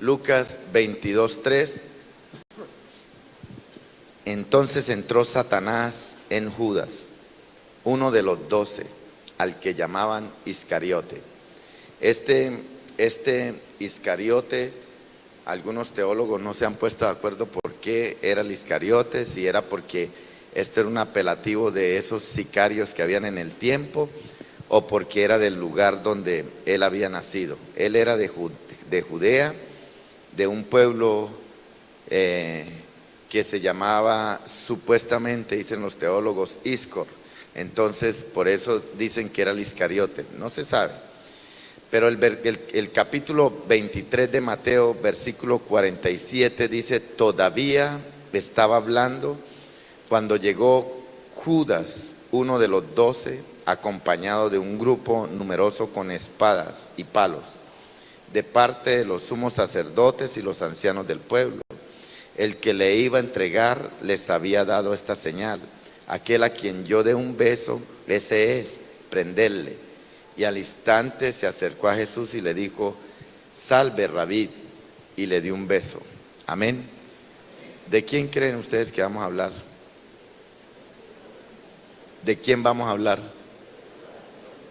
Lucas 22:3. Entonces entró Satanás en Judas, uno de los 12, al que llamaban Iscariote. Este Iscariote, algunos teólogos no se han puesto de acuerdo por qué era el Iscariote, si era porque este era un apelativo de esos sicarios que habían en el tiempo, o porque era del lugar donde él había nacido. Él era de Judea, de un pueblo que se llamaba, supuestamente dicen los teólogos, Iscor. Entonces por eso dicen que era el Iscariote, no se sabe. Pero el capítulo 23 de Mateo, versículo 47 dice: todavía estaba hablando cuando llegó Judas, uno de los 12, acompañado de un grupo numeroso con espadas y palos, de parte de los sumos sacerdotes y los ancianos del pueblo. El que le iba a entregar les había dado esta señal: aquel a quien yo dé un beso, ese es, prendedle. Y al instante se acercó a Jesús y le dijo: salve, Rabí, y le dio un beso. Amén. ¿De quién creen ustedes que vamos a hablar? ¿De quién vamos a hablar?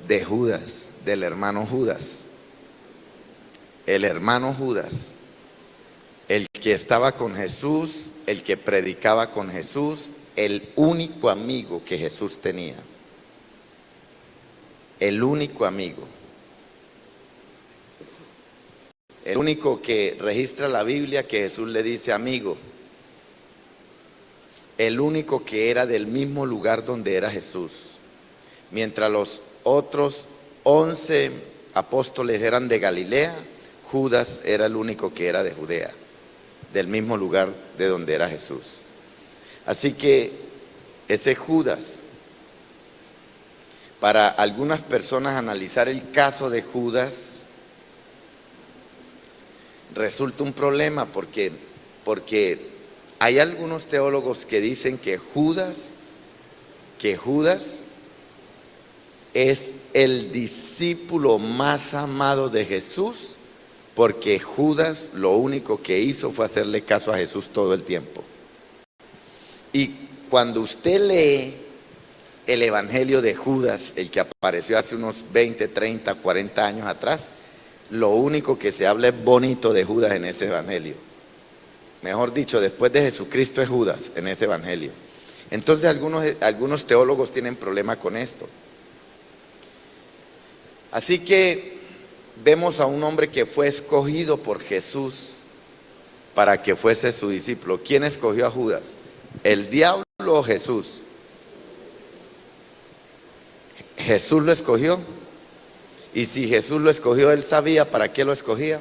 De Judas, del hermano Judas. El hermano Judas, el que estaba con Jesús, el que predicaba con Jesús, el único amigo que Jesús tenía. El único amigo. El único que registra la Biblia que Jesús le dice amigo. El único que era del mismo lugar donde era Jesús. Mientras los otros 11 apóstoles eran de Galilea, Judas era el único que era de Judea, del mismo lugar de donde era Jesús. Así que ese Judas, para algunas personas analizar el caso de Judas resulta un problema porque hay algunos teólogos que dicen que Judas es el discípulo más amado de Jesús, porque Judas lo único que hizo fue hacerle caso a Jesús todo el tiempo. Y cuando usted lee el evangelio de Judas, el que apareció hace unos 20, 30, 40 años atrás, lo único que se habla es bonito de Judas en ese evangelio. Mejor dicho, después de Jesucristo es Judas en ese evangelio. Entonces algunos teólogos tienen problema con esto. Así que vemos a un hombre que fue escogido por Jesús para que fuese su discípulo. ¿Quién escogió a Judas? ¿El diablo o Jesús? Jesús lo escogió. Y si Jesús lo escogió, él sabía para qué lo escogía.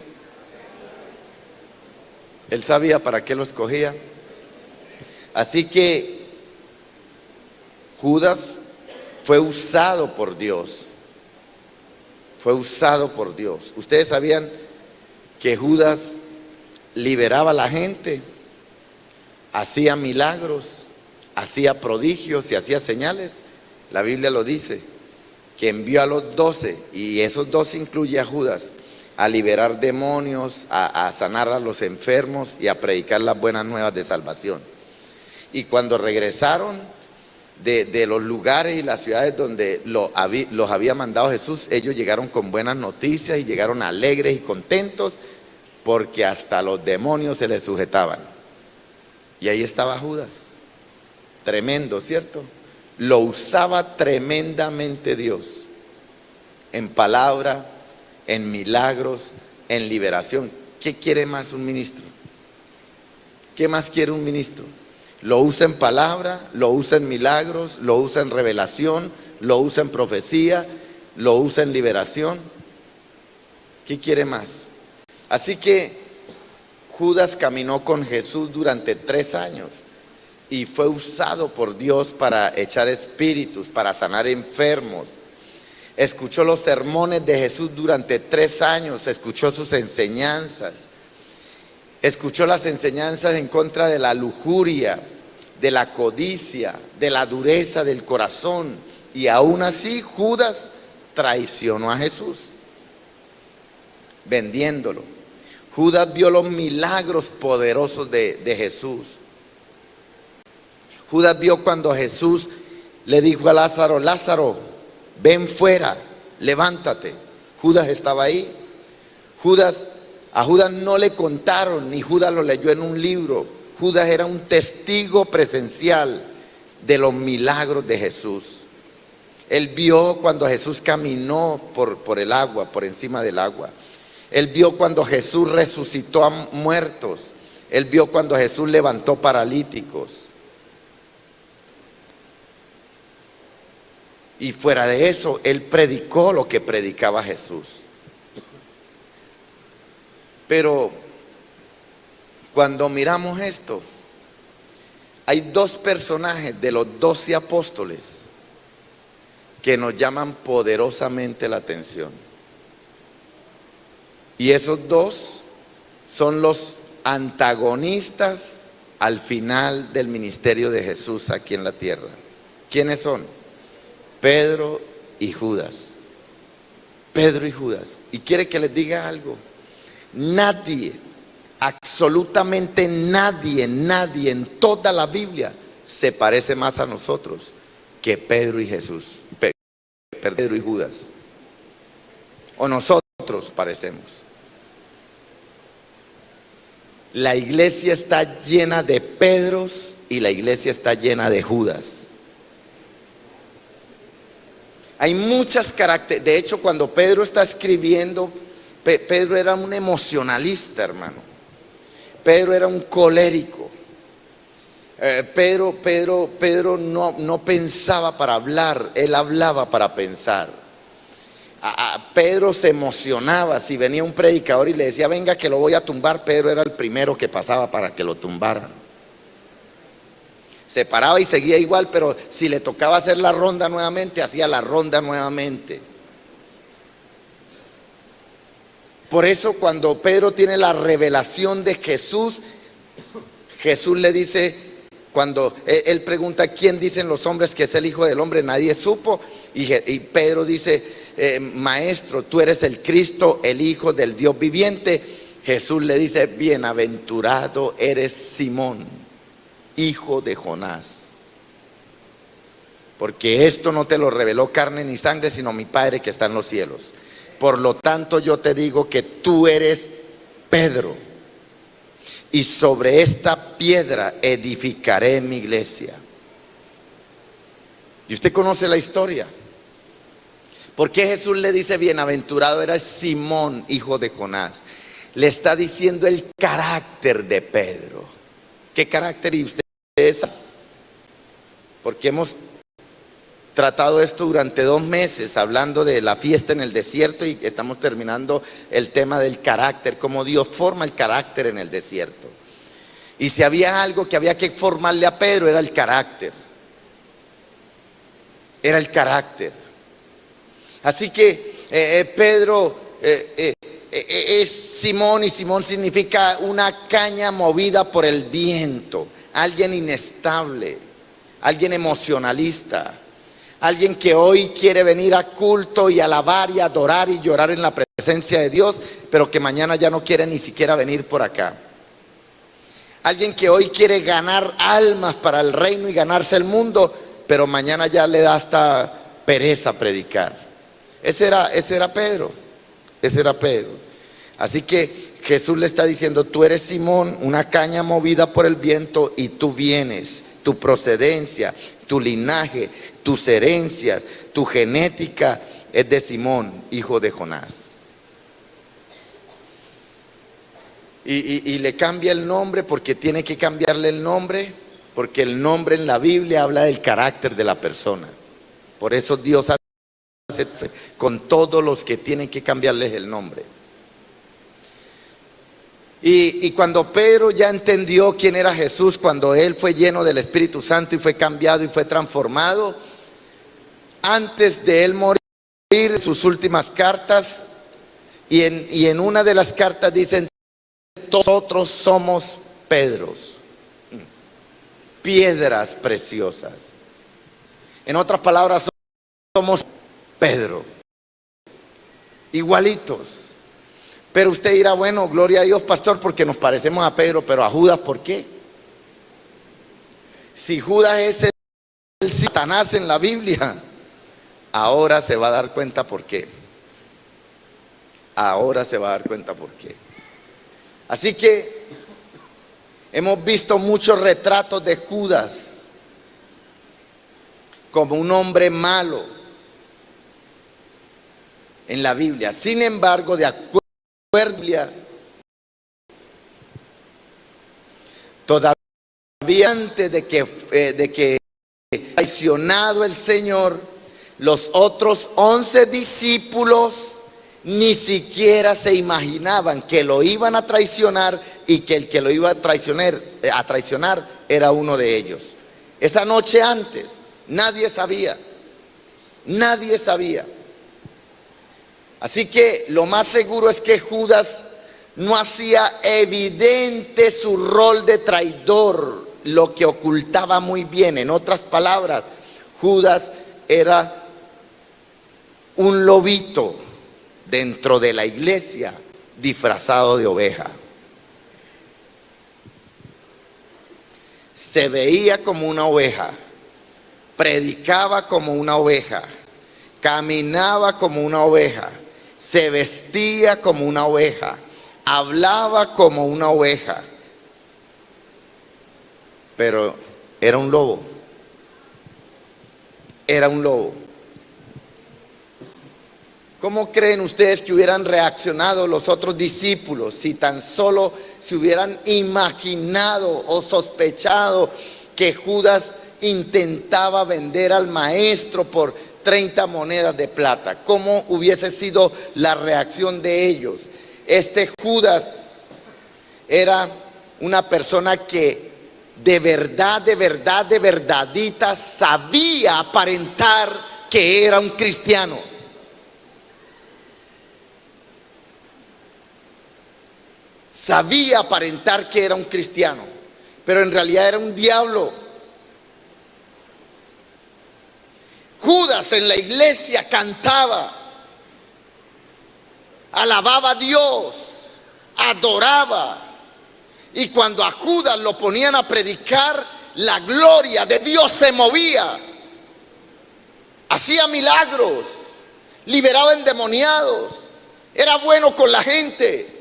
Él sabía para qué lo escogía. Así que Judas fue usado por Dios. Fue usado por Dios. Ustedes sabían que Judas liberaba a la gente, hacía milagros, hacía prodigios y hacía señales. La Biblia lo dice, que envió a los 12, y esos 12 incluye a Judas, a liberar demonios, a sanar a los enfermos y a predicar las buenas nuevas de salvación. Y cuando regresaron de los lugares y las ciudades donde los había mandado Jesús, ellos llegaron con buenas noticias y llegaron alegres y contentos, porque hasta los demonios se les sujetaban. Y ahí estaba Judas, tremendo, ¿cierto? Lo usaba tremendamente Dios, en palabra, en milagros, en liberación. ¿Qué quiere más un ministro? ¿Qué más quiere un ministro? Lo usa en palabra, lo usa en milagros, lo usa en revelación, lo usa en profecía, lo usa en liberación. ¿Qué quiere más? Así que Judas caminó con Jesús durante 3 años y fue usado por Dios para echar espíritus, para sanar enfermos. Escuchó los sermones de Jesús durante 3 años, escuchó sus enseñanzas. Escuchó las enseñanzas en contra de la lujuria, de la codicia, de la dureza del corazón. Y aún así Judas traicionó a Jesús, vendiéndolo. Judas vio los milagros poderosos de Jesús. Judas vio cuando Jesús le dijo a Lázaro: Lázaro, ven fuera, levántate. Judas estaba ahí. A Judas no le contaron, ni Judas lo leyó en un libro. Judas era un testigo presencial de los milagros de Jesús. Él vio cuando Jesús caminó por el agua, por encima del agua. Él vio cuando Jesús resucitó a muertos. Él vio cuando Jesús levantó paralíticos. Y fuera de eso, él predicó lo que predicaba Jesús. Pero cuando miramos esto, hay dos personajes de los 12 apóstoles que nos llaman poderosamente la atención. Y esos dos son los antagonistas al final del ministerio de Jesús aquí en la tierra. ¿Quiénes son? Pedro y Judas. Pedro y Judas. Y quiere que les diga algo. Nadie, absolutamente nadie en toda la Biblia se parece más a nosotros que Pedro y Jesús. Pedro y Judas. O nosotros parecemos. La iglesia está llena de Pedros y la iglesia está llena de Judas. Hay muchas características. De hecho, cuando Pedro está escribiendo, Pedro era un emocionalista, hermano. Pedro era un colérico. Pedro no pensaba para hablar, él hablaba para pensar. Pedro se emocionaba si venía un predicador y le decía: venga que lo voy a tumbar. Pedro era el primero que pasaba para que lo tumbaran. Se paraba y seguía igual, pero si le tocaba hacer la ronda nuevamente, hacía la ronda nuevamente. Por eso cuando Pedro tiene la revelación de Jesús, Jesús le dice, cuando él pregunta: ¿quién dicen los hombres que es el Hijo del Hombre? Nadie supo. Y Pedro dice: Maestro, tú eres el Cristo, el Hijo del Dios viviente. Jesús le dice: bienaventurado eres Simón, hijo de Jonás, porque esto no te lo reveló carne ni sangre, sino mi Padre que está en los cielos. Por lo tanto yo te digo que tú eres Pedro, y sobre esta piedra edificaré mi iglesia. Y usted conoce la historia. ¿Por qué Jesús le dice bienaventurado era Simón, hijo de Jonás? Le está diciendo el carácter de Pedro. ¿Qué carácter? Y ustedes saben, porque hemos tratado esto durante 2 meses, hablando de la fiesta en el desierto, y estamos terminando el tema del carácter, cómo Dios forma el carácter en el desierto. Y si había algo que había que formarle a Pedro, era el carácter. Era el carácter. Así que Pedro es Simón, y Simón significa una caña movida por el viento, alguien inestable, alguien emocionalista, alguien que hoy quiere venir a culto y alabar y adorar y llorar en la presencia de Dios, pero que mañana ya no quiere ni siquiera venir por acá. Alguien que hoy quiere ganar almas para el reino y ganarse el mundo, pero mañana ya le da hasta pereza predicar. Ese era Pedro. Ese era Pedro. Así que Jesús le está diciendo: tú eres Simón, una caña movida por el viento, y tú vienes, tu procedencia, tu linaje, tus herencias, tu genética es de Simón, hijo de Jonás. Y le cambia el nombre porque tiene que cambiarle el nombre, porque el nombre en la Biblia habla del carácter de la persona. Por eso Dios hace con todos los que tienen que cambiarles el nombre. Y cuando Pedro ya entendió quién era Jesús, cuando él fue lleno del Espíritu Santo y fue cambiado y fue transformado, antes de él morir, sus últimas cartas, y en una de las cartas dicen: nosotros somos Pedros, piedras preciosas. En otras palabras, somos Pedro, igualitos. Pero usted dirá, bueno, gloria a Dios, pastor, porque nos parecemos a Pedro, pero a Judas, ¿por qué? Si Judas es el Satanás en la Biblia, ahora se va a dar cuenta por qué. Ahora se va a dar cuenta por qué. Así que hemos visto muchos retratos de Judas como un hombre malo en la Biblia. Sin embargo, de acuerdo a la Biblia, todavía antes de que traicionado el Señor, los otros 11 discípulos ni siquiera se imaginaban que lo iban a traicionar y que el que lo iba a traicionar era uno de ellos. Esa noche antes, nadie sabía. Nadie sabía. Así que lo más seguro es que Judas no hacía evidente su rol de traidor, lo que ocultaba muy bien. En otras palabras, Judas era un lobito dentro de la iglesia disfrazado de oveja. Se veía como una oveja, predicaba como una oveja, caminaba como una oveja, se vestía como una oveja, hablaba como una oveja, pero era un lobo. Era un lobo. ¿Cómo creen ustedes que hubieran reaccionado los otros discípulos si tan solo se hubieran imaginado o sospechado que Judas intentaba vender al maestro por 30 monedas de plata? ¿Cómo hubiese sido la reacción de ellos? Este Judas era una persona que de verdadita sabía aparentar que era un cristiano. Sabía aparentar que era un cristiano, pero en realidad era un diablo. Judas en la iglesia cantaba, alababa a Dios, adoraba, y cuando a Judas lo ponían a predicar, la gloria de Dios se movía, hacía milagros, liberaba endemoniados, era bueno con la gente.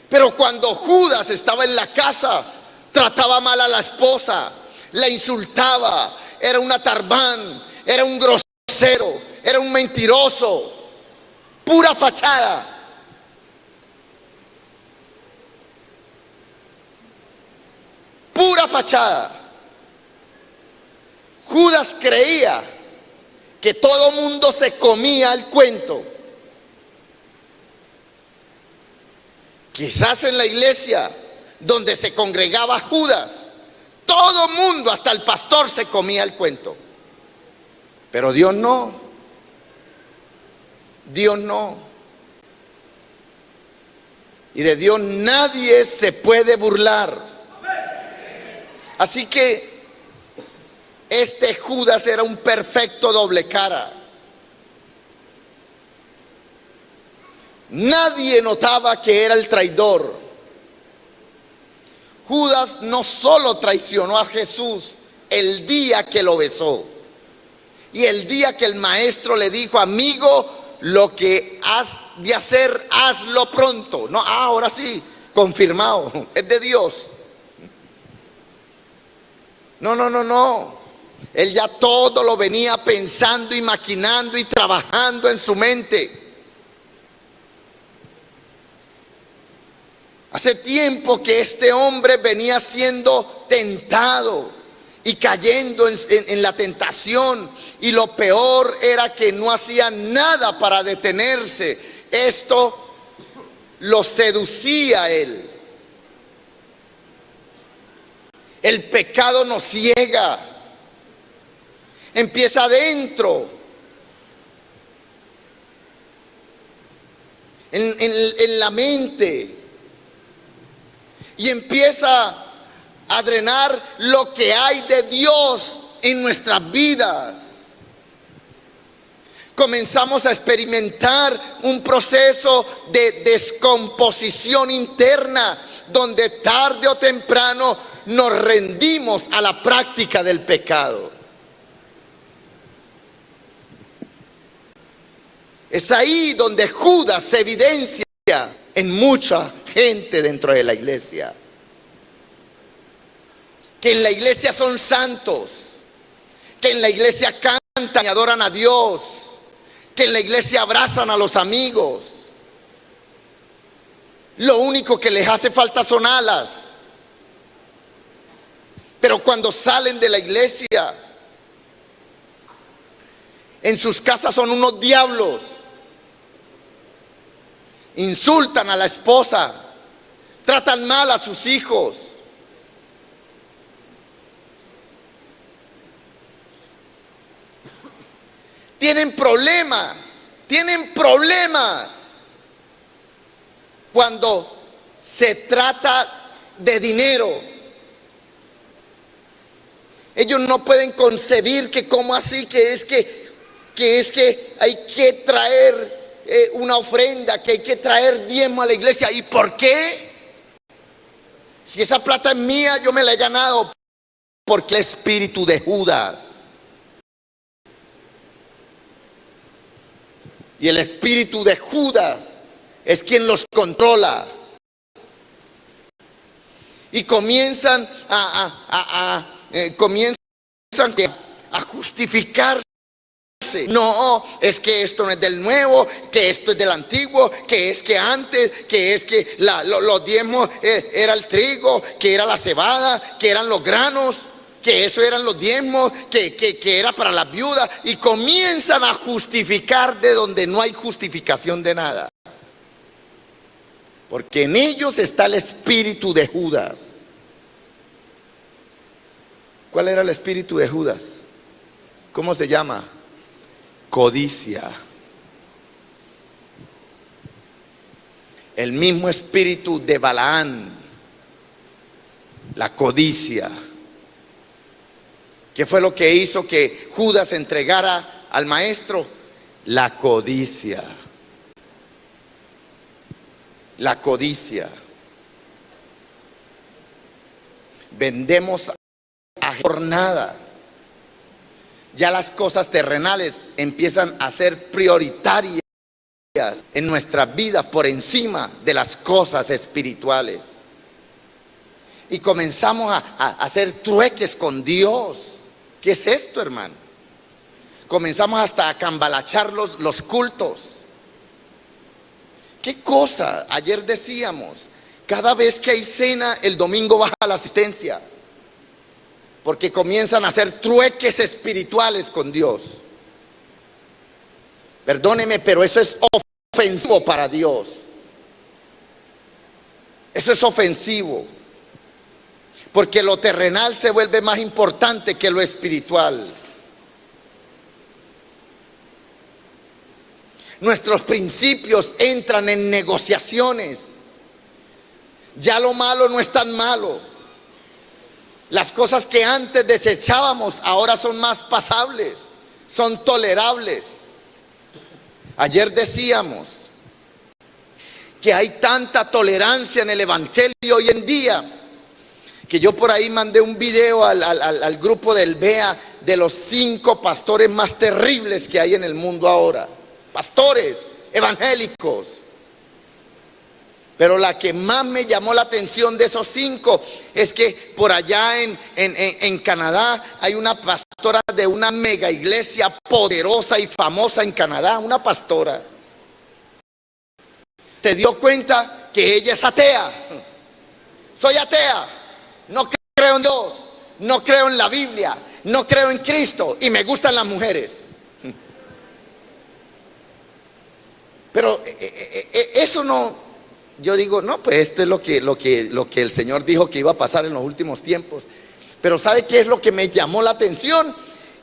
Pero cuando Judas estaba en la casa, trataba mal a la esposa, la insultaba, era un atarbán, era un grosero, era un mentiroso, pura fachada. Pura fachada. Judas creía que todo mundo se comía el cuento. Quizás en la iglesia donde se congregaba Judas, todo mundo, hasta el pastor, se comía el cuento. Pero Dios no. Dios no. Y de Dios nadie se puede burlar. Así que este Judas era un perfecto doble cara. Nadie notaba que era el traidor. Judas no solo traicionó a Jesús el día que lo besó y el día que el maestro le dijo: amigo, lo que has de hacer, hazlo pronto. No, ahora sí, confirmado, es de Dios. No. Él ya todo lo venía pensando y maquinando y trabajando en su mente. Hace tiempo que este hombre venía siendo tentado y cayendo en la tentación, y lo peor era que no hacía nada para detenerse. Esto lo seducía a él. El pecado nos ciega, empieza adentro, en la mente, y empieza a drenar lo que hay de Dios en nuestras vidas. comenzamos a experimentar un proceso de descomposición interna, donde tarde o temprano nos rendimos a la práctica del pecado. Es ahí donde Judas se evidencia en mucha gente dentro de la iglesia. Que en la iglesia son santos, que en la iglesia cantan y adoran a Dios, que en la iglesia abrazan a los amigos. Lo único que les hace falta son alas. Pero cuando salen de la iglesia, en sus casas son unos diablos. Insultan a la esposa, tratan mal a sus hijos. Tienen problemas cuando se trata de dinero. Ellos no pueden concebir que cómo así, que es que hay que traer una ofrenda, que hay que traer diezmo a la iglesia. ¿Y por qué? Si esa plata es mía, yo me la he ganado. Porque el espíritu de Judas. Y el espíritu de Judas es quien los controla. Y comienzan a justificarse. No, es que esto no es del nuevo, que esto es del antiguo, que es que antes, que es que los diezmos era el trigo, que era la cebada, que eran los granos, que eso eran los diezmos, que era para las viudas. Y comienzan a justificar de donde no hay justificación de nada. Porque en ellos está el espíritu de Judas. ¿Cuál era el espíritu de Judas? ¿Cómo se llama? Codicia. El mismo espíritu de Balaán, la codicia. ¿Qué fue lo que hizo que Judas entregara al maestro? La codicia. La codicia. Vendemos a jornada. Ya las cosas terrenales empiezan a ser prioritarias en nuestras vidas por encima de las cosas espirituales. Y comenzamos a hacer trueques con Dios. ¿Qué es esto, hermano? Comenzamos hasta a cambalachar los cultos. ¿Qué cosa? Ayer decíamos, cada vez que hay cena, el domingo baja la asistencia. Porque comienzan a hacer trueques espirituales con Dios. Perdóneme, pero eso es ofensivo para Dios. Eso es ofensivo. Porque lo terrenal se vuelve más importante que lo espiritual. Nuestros principios entran en negociaciones. Ya lo malo no es tan malo. Las cosas que antes desechábamos ahora son más pasables, son tolerables. Ayer decíamos que hay tanta tolerancia en el evangelio hoy en día, que yo por ahí mandé un video al grupo del BEA de los 5 pastores más terribles que hay en el mundo ahora. Pastores evangélicos. Pero la que más me llamó la atención de esos 5 es que por allá en Canadá hay una pastora de una mega iglesia poderosa y famosa en Canadá, una pastora. ¿Te dio cuenta que ella es atea? Soy atea, no creo en Dios, no creo en la Biblia, no creo en Cristo y me gustan las mujeres. Pero eso no... Yo digo, no, pues esto es lo que el Señor dijo que iba a pasar en los últimos tiempos. Pero ¿sabe qué es lo que me llamó la atención?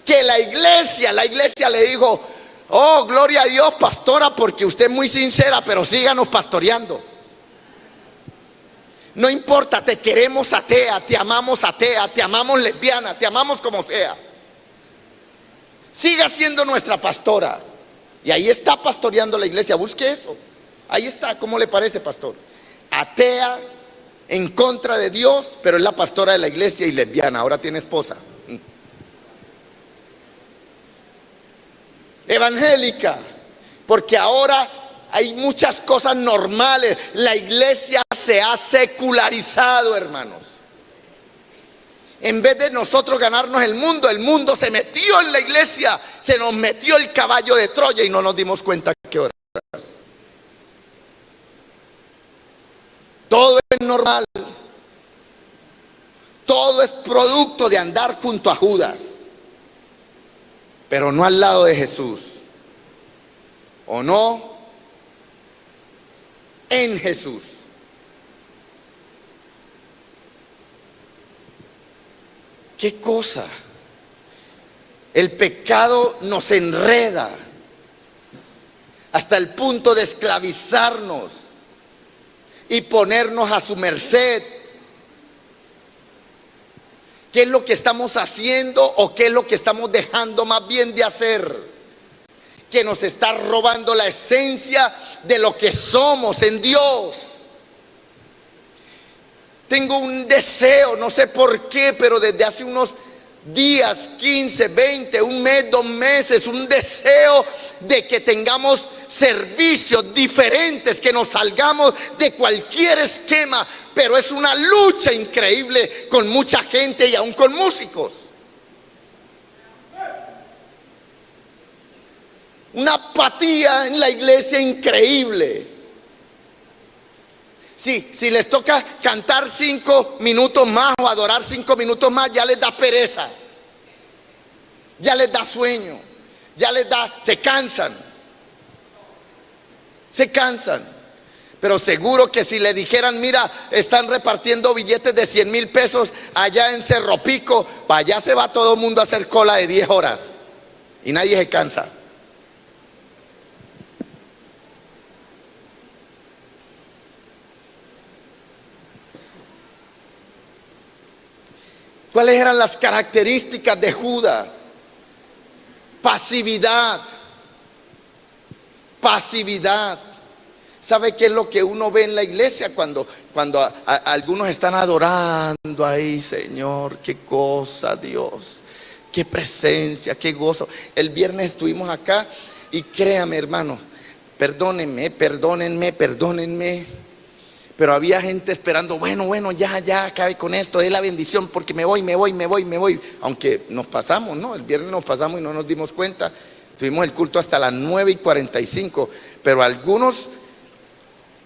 Que la iglesia le dijo, oh, gloria a Dios, pastora, porque usted es muy sincera, pero síganos pastoreando. No importa, te queremos atea, te amamos lesbiana, te amamos como sea. Siga siendo nuestra pastora. Y ahí está pastoreando la iglesia, busque eso. Ahí está, ¿cómo le parece, pastor? Atea, en contra de Dios, pero es la pastora de la iglesia y lesbiana, ahora tiene esposa. Evangélica, porque ahora hay muchas cosas normales. La iglesia se ha secularizado, hermanos. En vez de nosotros ganarnos el mundo se metió en la iglesia, se nos metió el caballo de Troya y no nos dimos cuenta qué horas. Todo es normal, todo es producto de andar junto a Judas, pero no al lado de Jesús, o no en Jesús. ¿Qué cosa? El pecado nos enreda hasta el punto de esclavizarnos y ponernos a su merced. ¿Qué es lo que estamos haciendo o qué es lo que estamos dejando más bien de hacer? Que nos está robando la esencia de lo que somos en Dios. Tengo un deseo, no sé por qué, pero desde hace unos días, 15, 20, un mes, 2 meses, un deseo de que tengamos servicios diferentes, que nos salgamos de cualquier esquema, pero es una lucha increíble con mucha gente y aún con músicos. Una apatía en la iglesia increíble. Sí, si les toca cantar 5 minutos más o adorar 5 minutos más, ya les da pereza, ya les da sueño, se cansan. Pero seguro que si le dijeran, mira, están repartiendo billetes de 100,000 pesos allá en Cerro Pico, para allá se va todo el mundo a hacer cola de 10 horas y nadie se cansa. ¿Cuáles eran las características de Judas? Pasividad. ¿Sabe qué es lo que uno ve en la iglesia cuando algunos están adorando ahí? Señor, qué cosa, Dios, qué presencia, qué gozo. El viernes estuvimos acá y créame, hermano, perdónenme, pero había gente esperando, bueno, ya, acabe con esto, dé la bendición porque me voy. Aunque nos pasamos, ¿no? El viernes nos pasamos y no nos dimos cuenta. Tuvimos el culto hasta las 9:45, pero algunos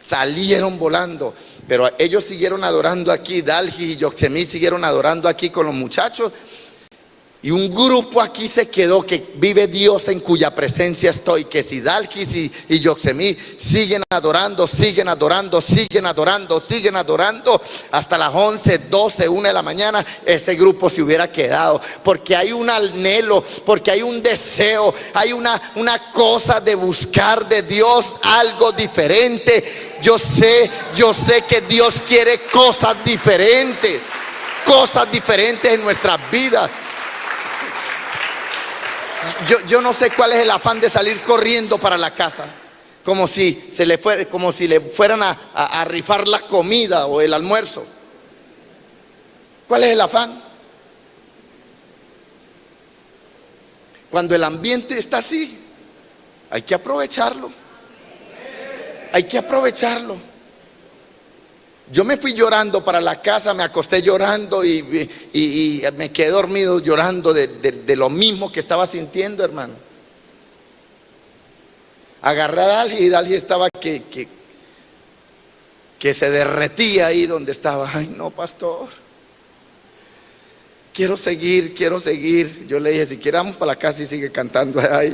salieron volando. Pero ellos siguieron adorando aquí, Dalgis y Yoxemí siguieron adorando aquí con los muchachos. Y un grupo aquí se quedó, que vive Dios en cuya presencia estoy, que si Dalgis y Yoxemí siguen adorando, hasta las 11, 12, 1 de la mañana, ese grupo se hubiera quedado, porque hay un anhelo, porque hay un deseo, hay una cosa de buscar de Dios algo diferente. Yo sé que Dios quiere cosas diferentes en nuestras vidas. Yo no sé cuál es el afán de salir corriendo para la casa, como si le fueran a rifar la comida o el almuerzo. ¿Cuál es el afán? Cuando el ambiente está así, hay que aprovecharlo. Yo me fui llorando para la casa, me acosté llorando y me quedé dormido llorando de lo mismo que estaba sintiendo, hermano. Agarré a Dalgis y Dalgis estaba que se derretía ahí donde estaba. Ay, no, pastor, quiero seguir. Yo le dije, si quieres vamos para la casa y sigue cantando. Ay,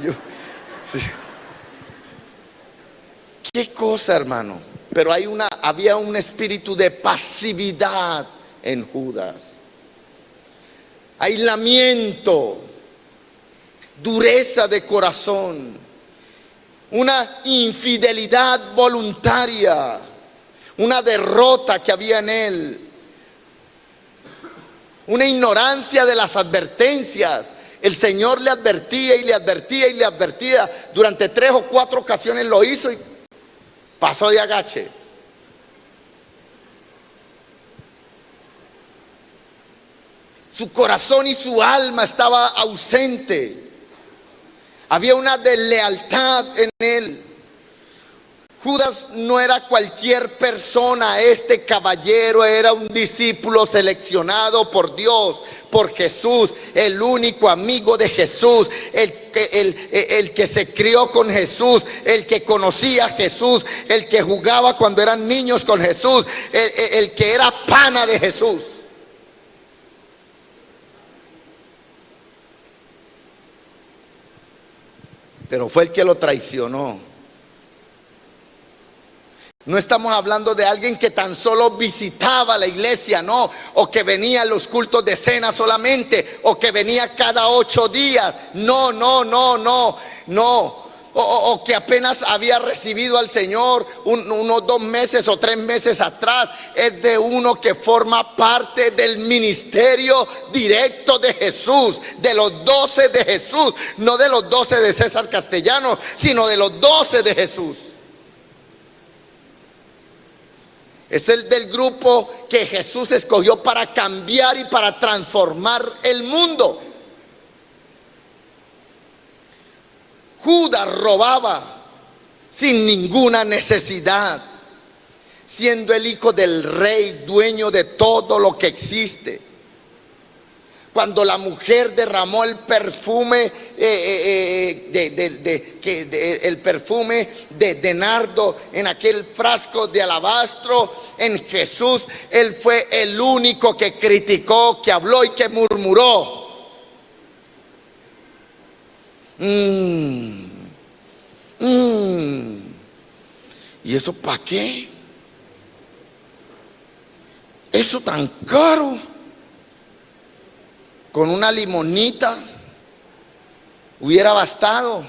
sí. ¿Qué cosa, hermano? Pero había un espíritu de pasividad en Judas. Aislamiento, dureza de corazón, una infidelidad voluntaria, una derrota que había en él, una ignorancia de las advertencias. El Señor le advertía y le advertía y le advertía. Durante 3 o 4 ocasiones lo hizo y pasó de agache. Su corazón y su alma estaba ausente. Había una deslealtad en él. Judas no era cualquier persona. Este caballero era un discípulo seleccionado por Dios, por Jesús, el único amigo de Jesús, el que se crió con Jesús, el que conocía a Jesús, el que jugaba cuando eran niños con Jesús, el que era pana de Jesús. Pero fue el que lo traicionó. No estamos hablando de alguien que tan solo visitaba la iglesia, no, o que venía a los cultos de cena solamente, o que venía cada 8 días, no, o que apenas había recibido al Señor unos 2 meses o 3 meses atrás. Es de uno que forma parte del ministerio directo de Jesús, de los 12 de Jesús, no de los 12 de César Castellano, sino de los 12 de Jesús. Es el del grupo que Jesús escogió para cambiar y para transformar el mundo. Judas robaba sin ninguna necesidad, siendo el hijo del rey, dueño de todo lo que existe. Cuando la mujer derramó el perfume, el perfume de nardo en aquel frasco de alabastro, en Jesús, él fue el único que criticó, que habló y que murmuró. ¿Y eso para qué? Eso tan caro. Con una limonita hubiera bastado.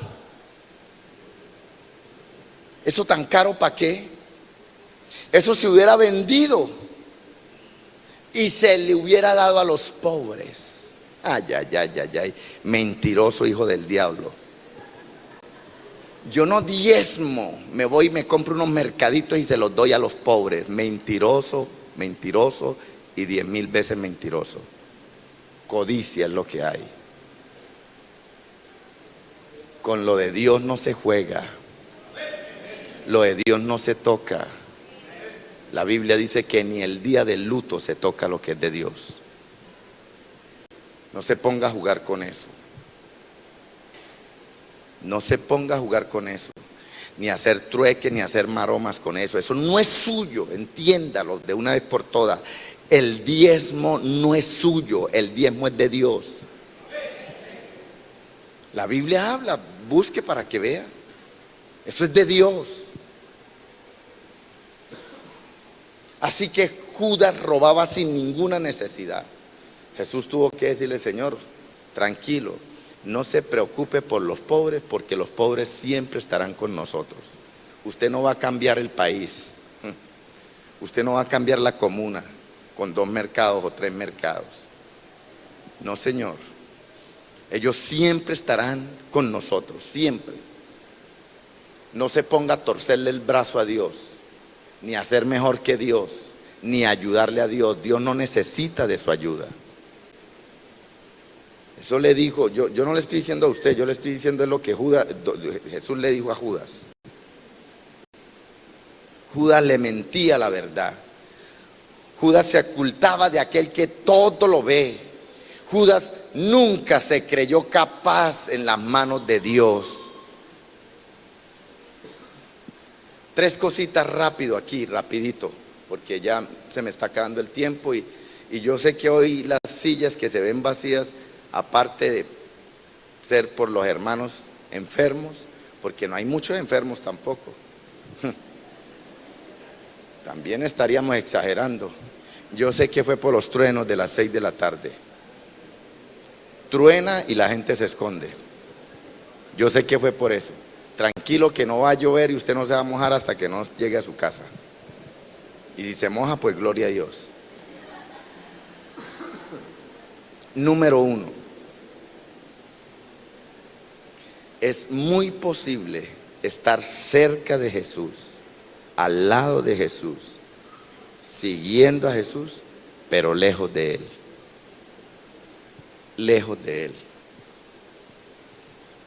¿Eso tan caro para qué? Eso se hubiera vendido y se le hubiera dado a los pobres. Ay, mentiroso hijo del diablo. Yo no diezmo, me voy y me compro unos mercaditos y se los doy a los pobres. Mentiroso y 10,000 veces mentiroso. Codicia es lo que hay. Con lo de Dios no se juega. Lo de Dios no se toca. La Biblia dice que ni el día del luto se toca lo que es de Dios. No se ponga a jugar con eso. No se ponga a jugar con eso. Ni a hacer trueque, ni a hacer maromas con eso. Eso no es suyo, entiéndalo de una vez por todas. El diezmo no es suyo, el diezmo es de Dios. La Biblia habla, busque para que vea. Eso es de Dios. Así que Judas robaba sin ninguna necesidad. Jesús tuvo que decirle: Señor, tranquilo, no se preocupe por los pobres, porque los pobres siempre estarán con nosotros. Usted no va a cambiar el país. Usted no va a cambiar la comuna con 2 mercados o 3 mercados. No, Señor. Ellos siempre estarán con nosotros, siempre. No se ponga a torcerle el brazo a Dios, ni a ser mejor que Dios, ni a ayudarle a Dios. Dios no necesita de su ayuda. Eso le dijo, yo no le estoy diciendo a usted, yo le estoy diciendo lo que Jesús le dijo a Judas. Judas le mentía la verdad. Judas se ocultaba de aquel que todo lo ve. Judas nunca se creyó capaz en las manos de Dios. 3 cositas rápido aquí, rapidito, porque ya se me está acabando el tiempo y yo sé que hoy las sillas que se ven vacías, aparte de ser por los hermanos enfermos, porque no hay muchos enfermos tampoco. También estaríamos exagerando. Yo sé que fue por los truenos de las 6 de la tarde. Truena y la gente se esconde. Yo sé que fue por eso. Tranquilo que no va a llover y usted no se va a mojar hasta que no llegue a su casa. Y si se moja, pues gloria a Dios. Número 1. Es muy posible estar cerca de Jesús, al lado de Jesús, siguiendo a Jesús, pero lejos de Él. Lejos de Él.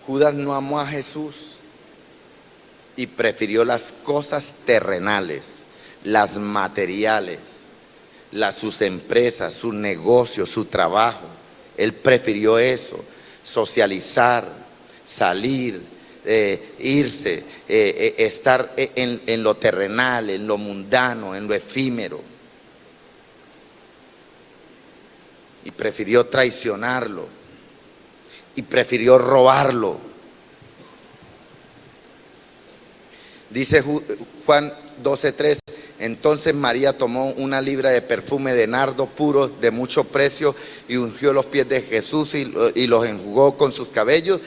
Judas no amó a Jesús y prefirió las cosas terrenales, las materiales, sus empresas, sus negocios, su trabajo. Él prefirió eso, socializar, salir, irse, estar en lo terrenal, en lo mundano, en lo efímero. Y prefirió traicionarlo, y prefirió robarlo. Dice Juan 12:3, entonces María tomó una libra de perfume de nardo puro de mucho precio y ungió los pies de Jesús y los enjugó con sus cabellos,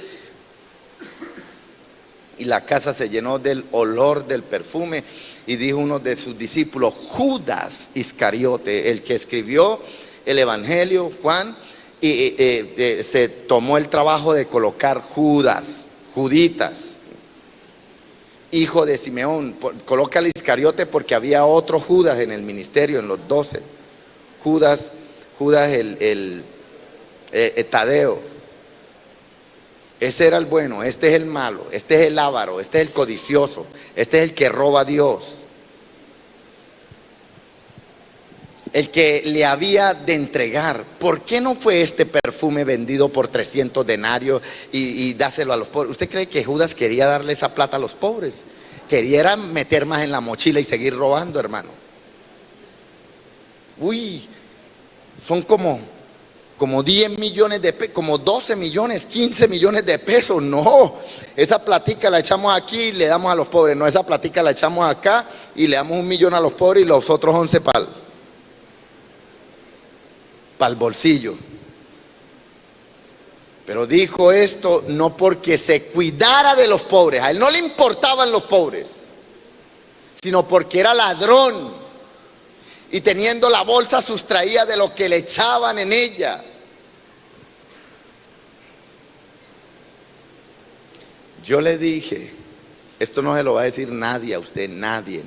y la casa se llenó del olor del perfume. Y dijo uno de sus discípulos, Judas Iscariote, el que escribió el Evangelio, Juan, y se tomó el trabajo de colocar Juditas, hijo de Simeón. Coloca el Iscariote porque había otro Judas en el ministerio, en los 12. Judas el Tadeo. Ese era el bueno, este es el malo, este es el avaro, este es el codicioso, este es el que roba a Dios. El que le había de entregar. ¿Por qué no fue este perfume vendido por 300 denarios y dáselo a los pobres? ¿Usted cree que Judas quería darle esa plata a los pobres? Quería meter más en la mochila y seguir robando, hermano. Uy, son como 10 millones de pesos, como 12 millones, 15 millones de pesos. No, esa platica la echamos aquí y le damos a los pobres. No, esa platica la echamos acá y le damos 1 millón a los pobres y los otros 11 para el bolsillo. Pero dijo esto no porque se cuidara de los pobres, a él no le importaban los pobres, sino porque era ladrón y teniendo la bolsa sustraía de lo que le echaban en ella. Yo le dije, esto no se lo va a decir nadie a usted, nadie.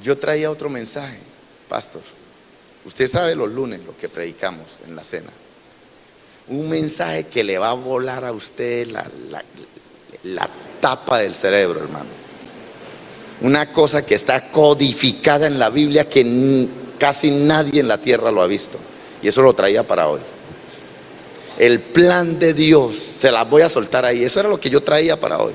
Yo traía otro mensaje, pastor. Usted sabe los lunes lo que predicamos en la cena. Un mensaje que le va a volar a usted la tapa del cerebro, hermano. Una cosa que está codificada en la Biblia que casi nadie en la tierra lo ha visto. Y eso lo traía para hoy. El plan de Dios, se las voy a soltar ahí. Eso era lo que yo traía para hoy.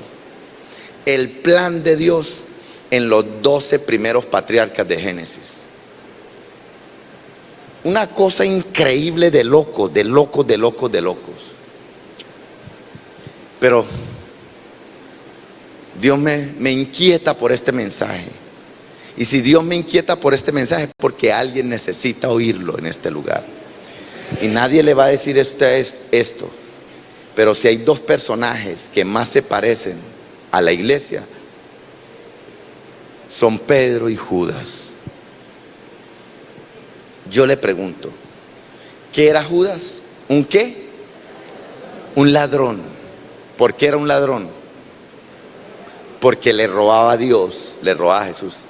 El plan de Dios en los 12 primeros patriarcas de Génesis. Una cosa increíble de locos. Pero Dios me inquieta por este mensaje. Y si Dios me inquieta por este mensaje es porque alguien necesita oírlo en este lugar. Y nadie le va a decir esto. Pero si hay 2 personajes que más se parecen a la iglesia, son Pedro y Judas. Yo le pregunto, ¿qué era Judas? ¿Un qué? Un ladrón. ¿Por qué era un ladrón? Porque le robaba a Dios, le robaba a Jesús.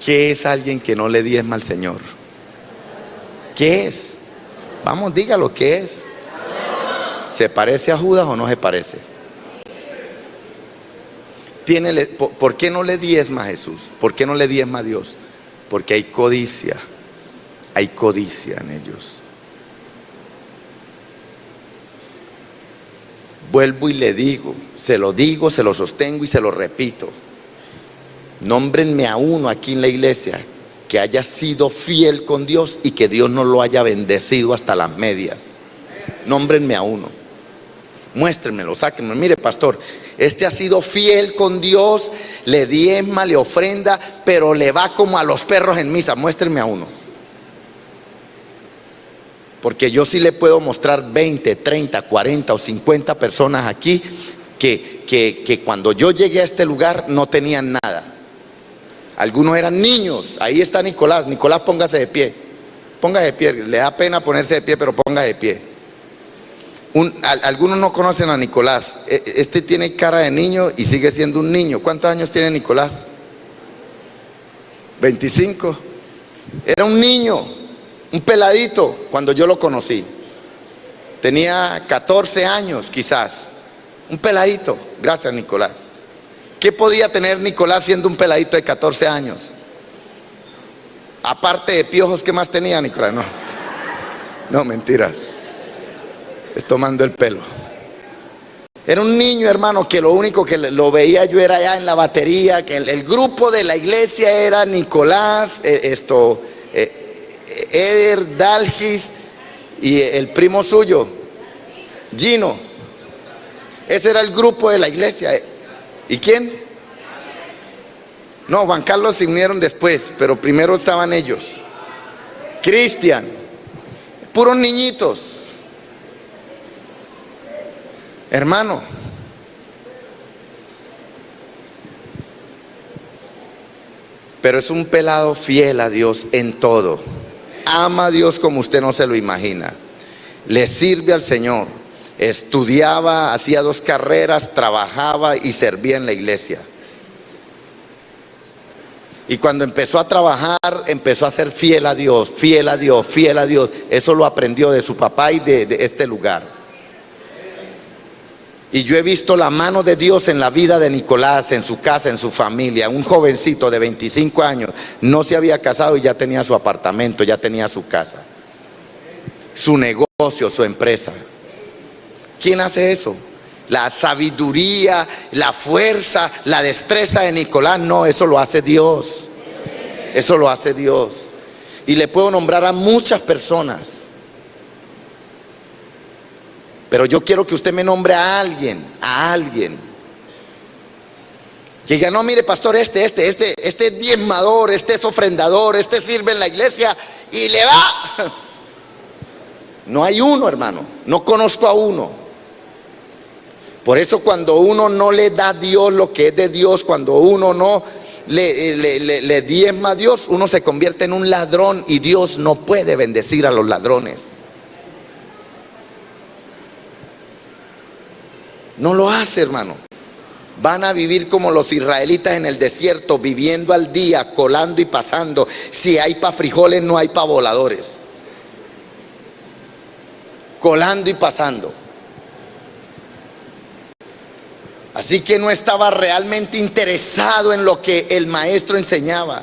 ¿Qué es alguien que no le diezma al Señor? ¿Qué es? Vamos, dígalo, ¿qué es? ¿Se parece a Judas o no se parece? ¿Por qué no le diezma a Jesús? ¿Por qué no le diezma a Dios? Porque hay codicia en ellos. Vuelvo y le digo, se lo sostengo y se lo repito. Nómbrenme a uno aquí en la iglesia que haya sido fiel con Dios y que Dios no lo haya bendecido hasta las medias. Nómbrenme a uno. Muéstrenmelo, sáquenmelo. Mire, pastor, este ha sido fiel con Dios, le diezma, le ofrenda, pero le va como a los perros en misa. Muéstrenme a uno. Porque yo sí le puedo mostrar 20, 30, 40 o 50 personas aquí que cuando yo llegué a este lugar no tenían nada. Algunos eran niños. Ahí está Nicolás. Nicolás, póngase de pie. ponga de pie, le da pena ponerse de pie, pero ponga de pie. Algunos no conocen a Nicolás. Este tiene cara de niño y sigue siendo un niño. ¿Cuántos años tiene Nicolás? 25. Era un niño, un peladito cuando yo lo conocí. Tenía 14 años quizás. Un peladito. Gracias, Nicolás. ¿Qué podía tener Nicolás siendo un peladito de 14 años? Aparte de piojos, ¿qué más tenía Nicolás? No, mentiras. Es tomando el pelo. Era un niño, hermano, que lo único que lo veía yo era allá en la batería, que el grupo de la iglesia era Nicolás, Eder, Dalgis y el primo suyo, Gino. Ese era el grupo de la iglesia. ¿Y quién? No, Juan Carlos se unieron después, pero primero estaban ellos. Cristian, puros niñitos. Hermano, pero es un pelado fiel a Dios en todo. Ama a Dios como usted no se lo imagina. Le sirve al Señor. Estudiaba, hacía 2 carreras, trabajaba y servía en la iglesia. Y cuando empezó a trabajar, empezó a ser fiel a Dios, fiel a Dios, fiel a Dios. Eso lo aprendió de su papá y de este lugar. Y yo he visto la mano de Dios en la vida de Nicolás, en su casa, en su familia. Un jovencito de 25 años, no se había casado y ya tenía su apartamento, ya tenía su casa, su negocio, su empresa. ¿Quién hace eso? La sabiduría, la fuerza, la destreza de Nicolás, no, eso lo hace Dios. Eso lo hace Dios. Y le puedo nombrar a muchas personas. Pero yo quiero que usted me nombre a alguien. Que diga, no, mire pastor, este es diezmador, este es ofrendador, este sirve en la iglesia y le va. No hay uno, hermano, no conozco a uno. Por eso cuando uno no le da a Dios lo que es de Dios, cuando uno no le diezma a Dios, uno se convierte en un ladrón y Dios no puede bendecir a los ladrones. No lo hace, hermano. Van a vivir como los israelitas en el desierto, viviendo al día, colando y pasando. Si hay para frijoles, no hay para voladores. Colando y pasando. Así que no estaba realmente interesado en lo que el maestro enseñaba.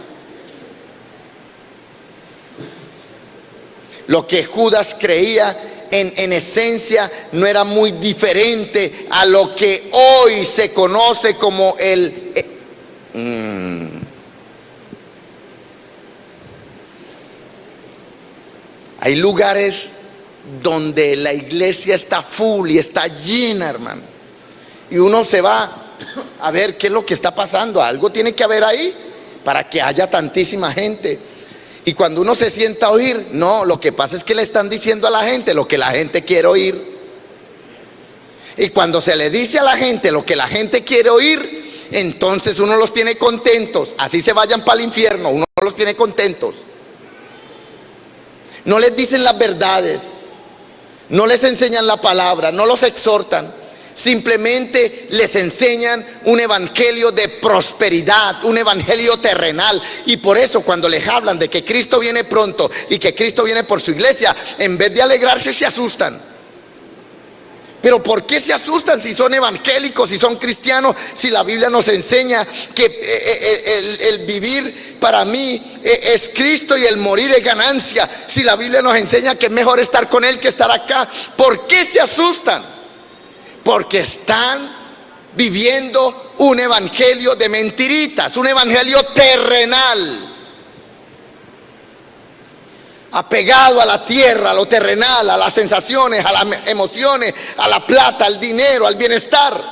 Lo que Judas creía en esencia no era muy diferente a lo que hoy se conoce como Hay lugares donde la iglesia está full y está llena, hermano. Y uno se va a ver qué es lo que está pasando. Algo tiene que haber ahí para que haya tantísima gente. Y cuando uno se sienta a oír, no, lo que pasa es que le están diciendo a la gente lo que la gente quiere oír. Y cuando se le dice a la gente lo que la gente quiere oír, entonces uno los tiene contentos. Así se vayan para el infierno, uno los tiene contentos. No les dicen las verdades, no les enseñan la palabra, no los exhortan. Simplemente les enseñan un evangelio de prosperidad, un evangelio terrenal. Y por eso cuando les hablan de que Cristo viene pronto y que Cristo viene por su iglesia, en vez de alegrarse se asustan. Pero ¿por qué se asustan si son evangélicos, si son cristianos, si la Biblia nos enseña que el vivir para mí es Cristo y el morir es ganancia? Si la Biblia nos enseña que es mejor estar con Él que estar acá, ¿por qué se asustan? Porque están viviendo un evangelio de mentiritas, un evangelio terrenal, apegado a la tierra, a lo terrenal, a las sensaciones, a las emociones, a la plata, al dinero, al bienestar.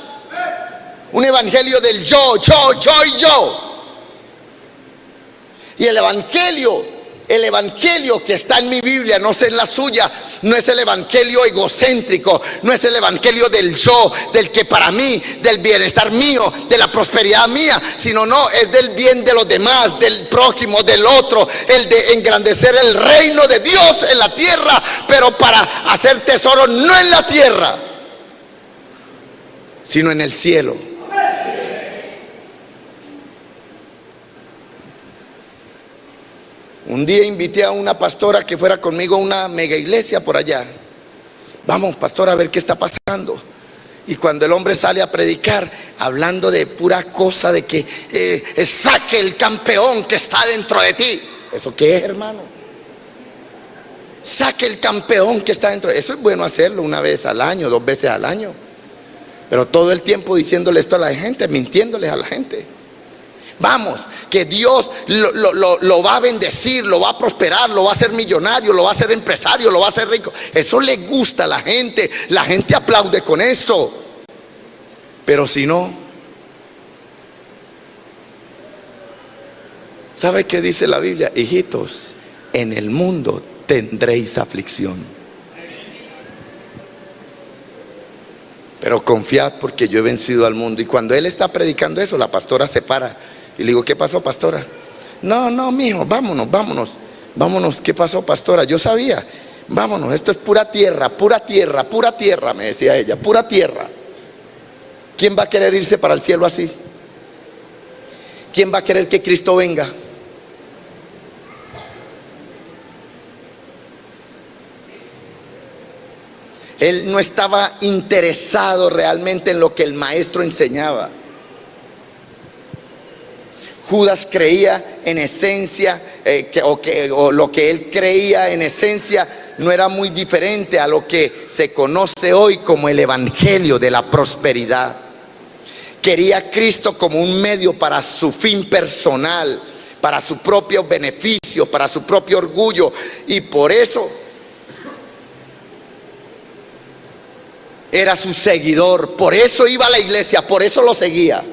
Un evangelio del yo y yo. Y el evangelio El evangelio que está en mi Biblia, no sé en la suya, no es el evangelio egocéntrico, no es el evangelio del yo, del que para mí, del bienestar mío, de la prosperidad mía, sino no, es del bien de los demás, del prójimo, del otro, el de engrandecer el reino de Dios en la tierra, pero para hacer tesoro no en la tierra, sino en el cielo. Un día invité a una pastora que fuera conmigo a una mega iglesia por allá. Vamos, pastora, a ver qué está pasando. Y cuando el hombre sale a predicar, hablando de pura cosa, de que saque el campeón que está dentro de ti. ¿Eso qué es, hermano? Saque el campeón que está dentro de ti. Eso es bueno hacerlo una vez al año, 2 veces al año. Pero todo el tiempo diciéndole esto a la gente, mintiéndoles a la gente. Vamos, que Dios lo va a bendecir, lo va a prosperar, lo va a hacer millonario, lo va a hacer empresario, lo va a hacer rico. Eso le gusta a la gente aplaude con eso. Pero si no, ¿sabe qué dice la Biblia? Hijitos, en el mundo tendréis aflicción, pero confiad porque yo he vencido al mundo. Y cuando él está predicando eso, la pastora se para y le digo, ¿qué pasó, pastora? No, mijo, vámonos. ¿Qué pasó, pastora? Yo sabía, vámonos, esto es pura tierra, me decía ella, pura tierra. ¿Quién va a querer irse para el cielo así? ¿Quién va a querer que Cristo venga? Él no estaba interesado realmente en lo que el maestro enseñaba. Judas creía en esencia, o lo que él creía en esencia no era muy diferente a lo que se conoce hoy como el evangelio de la prosperidad. Quería a Cristo como un medio para su fin personal, para su propio beneficio, para su propio orgullo, y por eso era su seguidor, por eso iba a la iglesia, por eso lo seguía.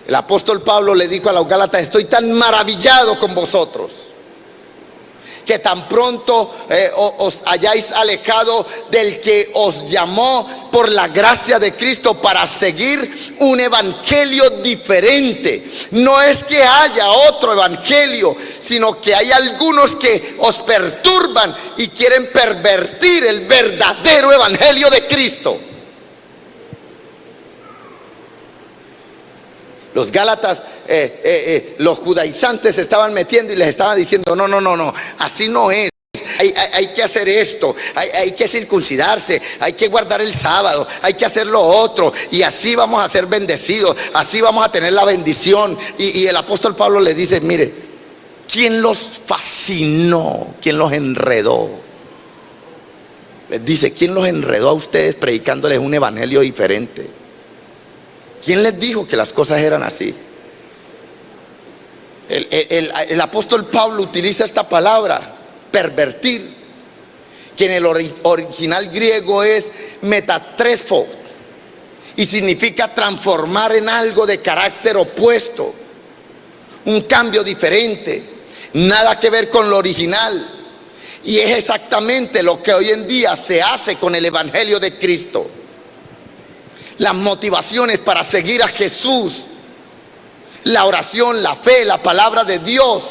El apóstol Pablo le dijo a los Gálatas: estoy tan maravillado con vosotros, que tan pronto os hayáis alejado del que os llamó por la gracia de Cristo para seguir un evangelio diferente. No es que haya otro evangelio, sino que hay algunos que os perturban y quieren pervertir el verdadero evangelio de Cristo. Los Gálatas, los judaizantes se estaban metiendo y les estaban diciendo: no, así no es. Hay que hacer esto, hay que circuncidarse, hay que guardar el sábado, hay que hacer lo otro, y así vamos a ser bendecidos, así vamos a tener la bendición. Y el apóstol Pablo les dice: mire, ¿quién los fascinó? ¿Quién los enredó? Les dice: ¿quién los enredó a ustedes predicándoles un evangelio diferente? ¿Quién les dijo que las cosas eran así? El apóstol Pablo utiliza esta palabra, pervertir, que en el original griego es metatresfo, y significa transformar en algo de carácter opuesto, un cambio diferente, nada que ver con lo original. Y es exactamente lo que hoy en día se hace con el evangelio de Cristo. Las motivaciones para seguir a Jesús, la oración, la fe, la palabra de Dios,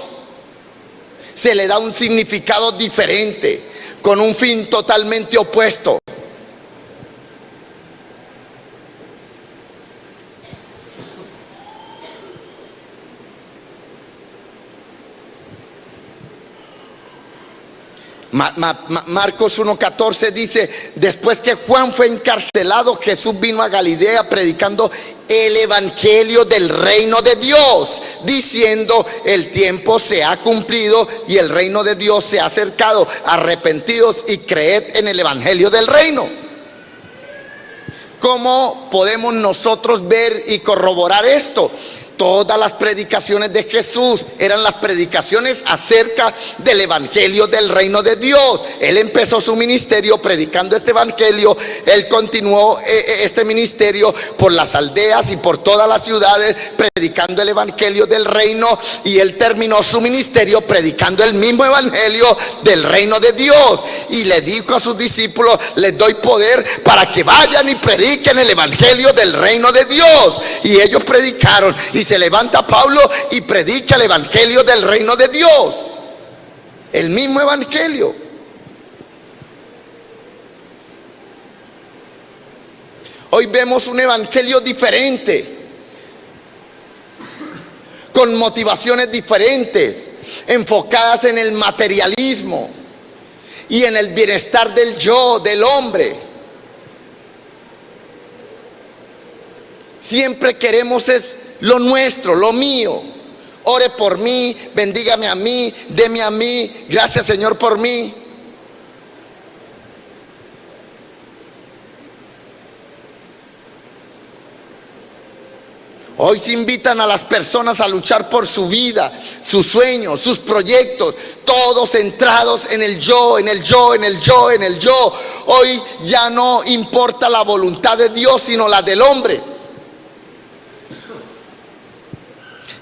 se le da un significado diferente, con un fin totalmente opuesto. Marcos 1:14 dice: después que Juan fue encarcelado, Jesús vino a Galilea predicando el evangelio del reino de Dios, diciendo: el tiempo se ha cumplido y el reino de Dios se ha acercado, arrepentidos y creed en el evangelio del reino. ¿Cómo podemos nosotros ver y corroborar esto? Todas las predicaciones de Jesús eran las predicaciones acerca del evangelio del reino de Dios. Él empezó su ministerio predicando este evangelio. Él continuó este ministerio por las aldeas y por todas las ciudades predicando el evangelio del reino, y él terminó su ministerio predicando el mismo evangelio del reino de Dios. Y le dijo a sus discípulos: les doy poder para que vayan y prediquen el evangelio del reino de Dios. Y ellos predicaron, y se levanta Pablo y predica el evangelio del reino de Dios, el mismo evangelio. Hoy vemos un evangelio diferente, con motivaciones diferentes, enfocadas en el materialismo y en el bienestar del yo, del hombre. Siempre queremos es lo nuestro, lo mío. Ore por mí, bendígame a mí, deme a mí, gracias Señor por mí. Hoy se invitan a las personas a luchar por su vida, sus sueños, sus proyectos, todos centrados en el yo, en el yo, en el yo, en el yo. Hoy ya no importa la voluntad de Dios, sino la del hombre.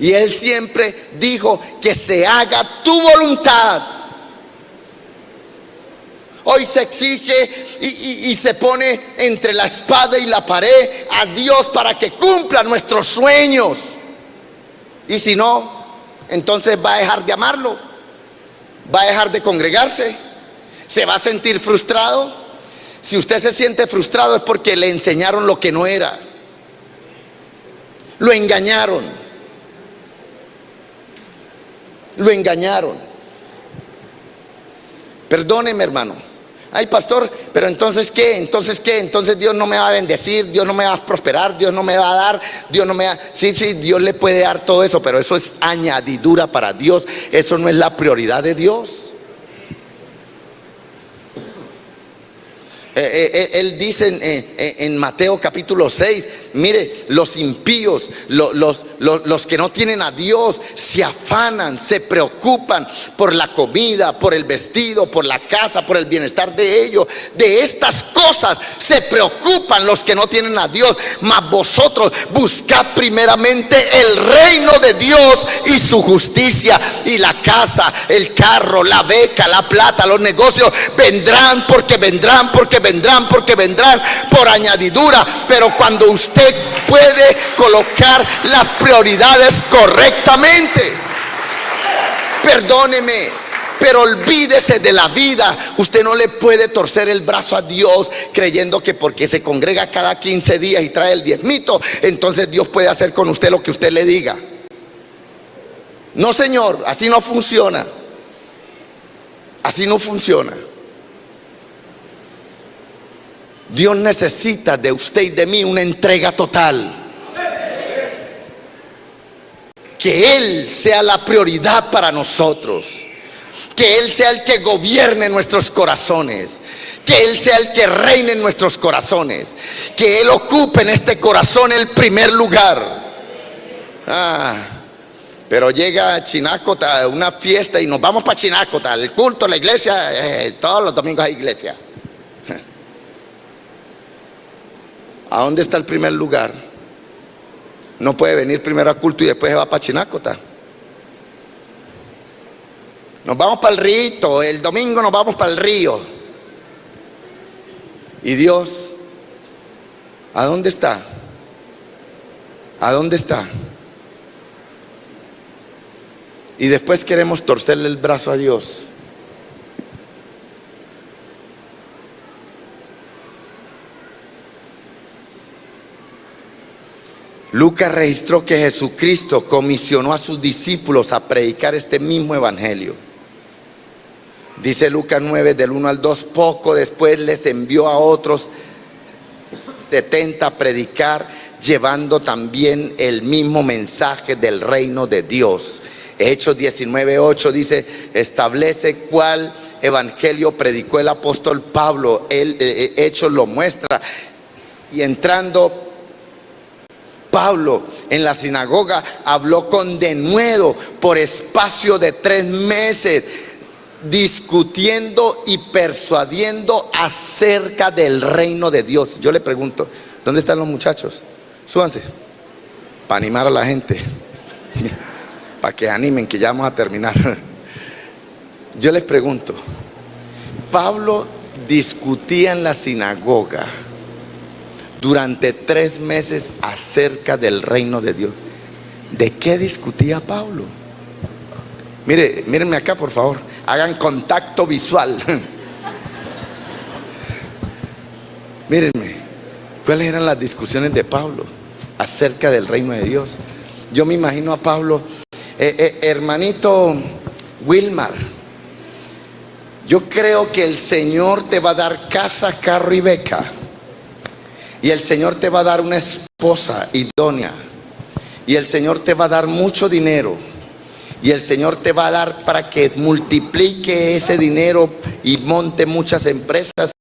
Y Él siempre dijo: que se haga tu voluntad. Hoy se exige y se pone entre la espada y la pared a Dios para que cumpla nuestros sueños. Y si no, entonces va a dejar de amarlo, va a dejar de congregarse, se va a sentir frustrado. Si usted se siente frustrado es porque le enseñaron lo que no era, lo engañaron, lo engañaron. Perdóneme, hermano. Ay, pastor, pero entonces ¿qué? Entonces ¿qué? Entonces Dios no me va a bendecir, Dios no me va a prosperar, Dios no me va a dar, Dios no me va... Sí, Dios le puede dar todo eso, pero eso es añadidura para Dios. Eso no es la prioridad de Dios. Él dice en Mateo capítulo 6, mire, los impíos, los que no tienen a Dios, se afanan, se preocupan por la comida, por el vestido, por la casa, por el bienestar de ellos. De estas cosas se preocupan los que no tienen a Dios. Mas vosotros buscad primeramente el reino de Dios y su justicia, y la casa, el carro, la beca, la plata, los negocios vendrán porque vendrán por añadidura. Pero cuando usted puede colocar las prioridades correctamente, perdóneme, pero olvídese de la vida. Usted no le puede torcer el brazo a Dios creyendo que porque se congrega cada 15 días y trae el diezmito, entonces Dios puede hacer con usted lo que usted le diga. No, señor, así no funciona. Así no funciona. Dios necesita de usted y de mí una entrega total. Que Él sea la prioridad para nosotros. Que Él sea el que gobierne nuestros corazones. Que Él sea el que reine en nuestros corazones. Que Él ocupe en este corazón el primer lugar. Pero llega a Chinácota, una fiesta, y nos vamos para Chinácota, el culto, la iglesia, todos los domingos hay iglesia. ¿A dónde está el primer lugar? No puede venir primero a culto y después se va para Chinácota. Nos vamos para el río, el domingo nos vamos para el río. ¿Y Dios? ¿A dónde está? ¿A dónde está? Y después queremos torcerle el brazo a Dios. Lucas registró que Jesucristo comisionó a sus discípulos a predicar este mismo evangelio. Dice Lucas 9 del 1 al 2, poco después les envió a otros 70 a predicar, llevando también el mismo mensaje del reino de Dios. Hechos 19:8 dice, establece cuál evangelio predicó el apóstol Pablo. Hechos lo muestra. Y entrando Pablo en la sinagoga, habló con denuedo por espacio de 3 meses, discutiendo y persuadiendo acerca del reino de Dios. Yo le pregunto, ¿dónde están los muchachos? Súbanse para animar a la gente, para que animen, que ya vamos a terminar. Yo les pregunto, Pablo discutía en la sinagoga durante 3 meses acerca del reino de Dios. ¿De qué discutía Pablo? Mírenme acá, por favor. Hagan contacto visual. Mírenme, ¿cuáles eran las discusiones de Pablo acerca del reino de Dios? Yo me imagino a Pablo, hermanito Wilmar, yo creo que el Señor te va a dar casa, carro y beca. Y el Señor te va a dar una esposa idónea. Y el Señor te va a dar mucho dinero. Y el Señor te va a dar para que multiplique ese dinero y monte muchas empresas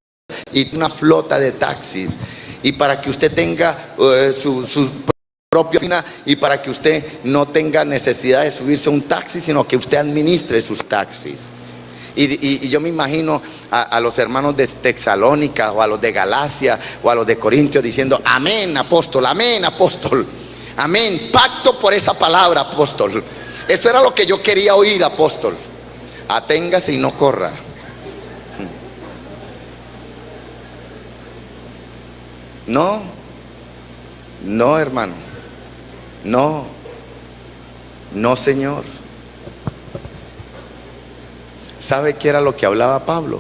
y una flota de taxis. Y para que usted tenga su propia oficina, y para que usted no tenga necesidad de subirse a un taxi, sino que usted administre sus taxis. Y yo me imagino a los hermanos de Tesalónica, o a los de Galacia, o a los de Corintios diciendo: amén, apóstol, amén, apóstol, amén, pacto por esa palabra, apóstol. Eso era lo que yo quería oír, apóstol. Aténgase y no corra. No, no, hermano, no, no, Señor. ¿Sabe qué era lo que hablaba Pablo?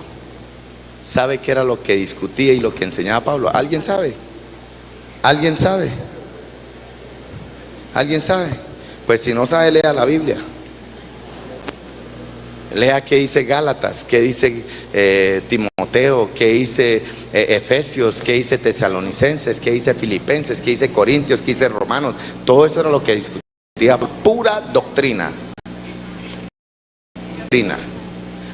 ¿Sabe qué era lo que discutía y lo que enseñaba Pablo? ¿Alguien sabe? ¿Alguien sabe? ¿Alguien sabe? Pues si no sabe, lea la Biblia. Lea qué dice Gálatas, qué dice Timoteo, qué dice Efesios, qué dice Tesalonicenses, qué dice Filipenses, qué dice Corintios, qué dice Romanos. Todo eso era lo que discutía. Pura doctrina.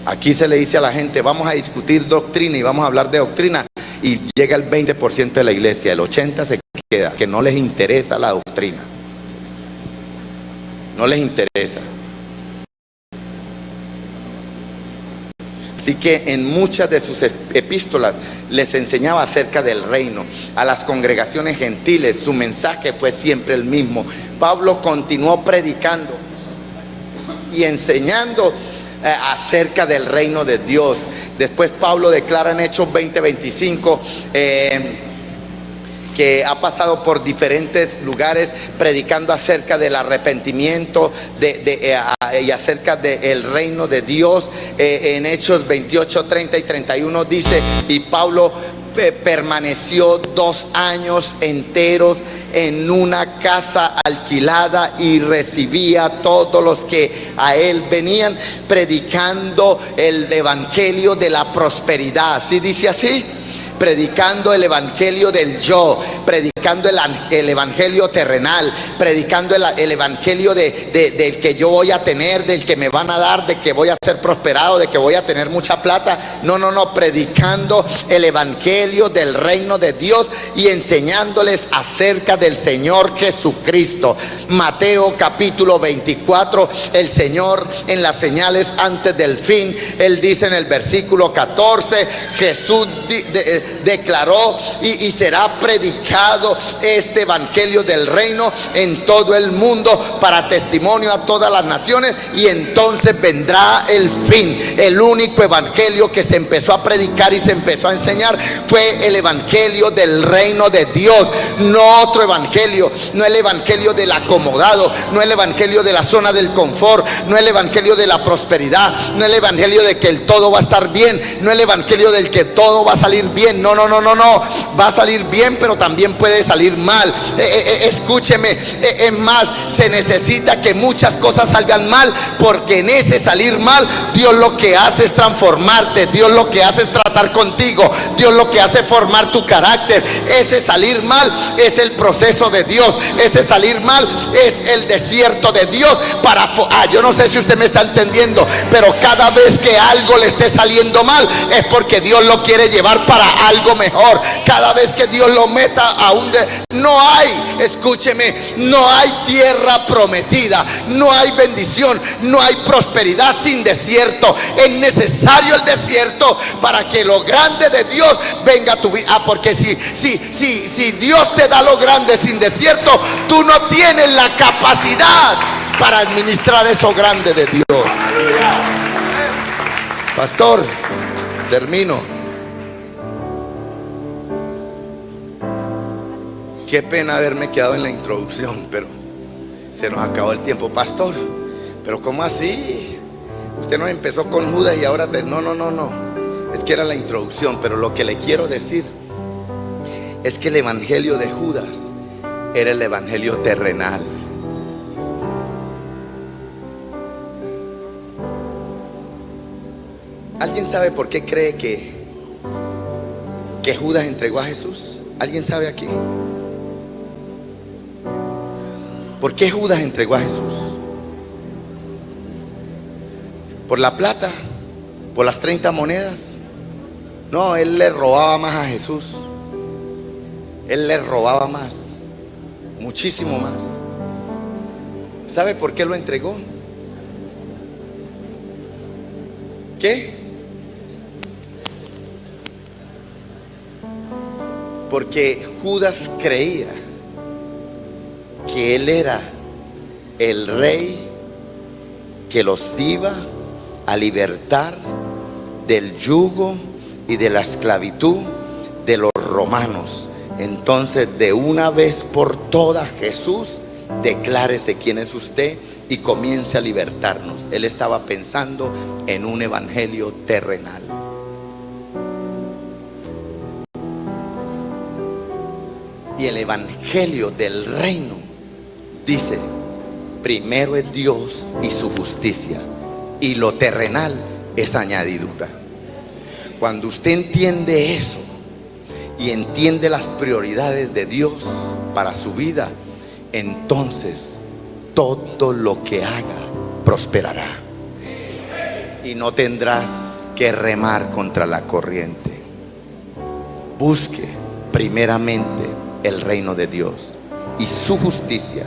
Aquí se le dice a la gente: vamos a discutir doctrina y vamos a hablar de doctrina, y llega el 20% de la iglesia, el 80% se queda, que no les interesa la doctrina, no les interesa. Así que en muchas de sus epístolas les enseñaba acerca del reino. A las congregaciones gentiles su mensaje fue siempre el mismo. Pablo continuó predicando y enseñando acerca del reino de Dios. Después Pablo declara en Hechos 20:25 que ha pasado por diferentes lugares predicando acerca del arrepentimiento y acerca del reino de Dios. En Hechos 28, 30 y 31 dice: y Pablo permaneció 2 años enteros en una casa alquilada y recibía a todos los que a él venían, predicando el evangelio de la prosperidad. ¿Sí dice así? Predicando el evangelio del yo, predicando el evangelio terrenal, predicando el evangelio del que yo voy a tener, del que me van a dar, de que voy a ser prosperado, de que voy a tener mucha plata. No, predicando el evangelio del reino de Dios y enseñándoles acerca del Señor Jesucristo. Mateo capítulo 24, el Señor en las señales antes del fin, Él dice en el versículo 14: Jesús declaró y será predicado este evangelio del reino en todo el mundo para testimonio a todas las naciones, y entonces vendrá el fin. El único evangelio que se empezó a predicar y se empezó a enseñar fue el evangelio del reino de Dios, no otro evangelio, no el evangelio del acomodado, no el evangelio de la zona del confort, no el evangelio de la prosperidad, no el evangelio de que el todo va a estar bien, no el evangelio del que todo va a salir bien. No, va a salir bien, pero también puede salir mal. Escúcheme, es más, se necesita que muchas cosas salgan mal, porque en ese salir mal, Dios lo que hace es transformarte, Dios lo que hace es tratar contigo, Dios lo que hace es formar tu carácter. Ese salir mal es el proceso de Dios, ese salir mal es el desierto de Dios yo no sé si usted me está entendiendo, pero cada vez que algo le esté saliendo mal es porque Dios lo quiere llevar para algo mejor. Cada vez que Dios lo meta a no hay, escúcheme, no hay tierra prometida, no hay bendición, no hay prosperidad sin desierto. Es necesario el desierto para que lo grande de Dios venga a tu vida. Porque si Dios te da lo grande sin desierto, tú no tienes la capacidad para administrar eso grande de Dios. Pastor, termino. Qué pena haberme quedado en la introducción, pero se nos acabó el tiempo. Pastor, pero ¿cómo así? Usted no empezó con Judas y ahora no. Es que era la introducción, pero lo que le quiero decir es que el evangelio de Judas era el evangelio terrenal. ¿Alguien sabe por qué cree que Judas entregó a Jesús? ¿Alguien sabe aquí? ¿Por qué Judas entregó a Jesús? ¿Por la plata? ¿Por las 30 monedas? No, él le robaba más a Jesús. Él le robaba más, muchísimo más. ¿Sabe por qué lo entregó? ¿Qué? Porque Judas creía que él era el rey que los iba a libertar del yugo y de la esclavitud de los romanos. Entonces, de una vez por todas, Jesús, declárese quién es usted y comience a libertarnos. Él estaba pensando en un evangelio terrenal. Y el evangelio del reino dice: primero es Dios y su justicia, y lo terrenal es añadidura. Cuando usted entiende eso y entiende las prioridades de Dios para su vida, entonces todo lo que haga prosperará y no tendrás que remar contra la corriente. Busque primeramente el reino de Dios y su justicia,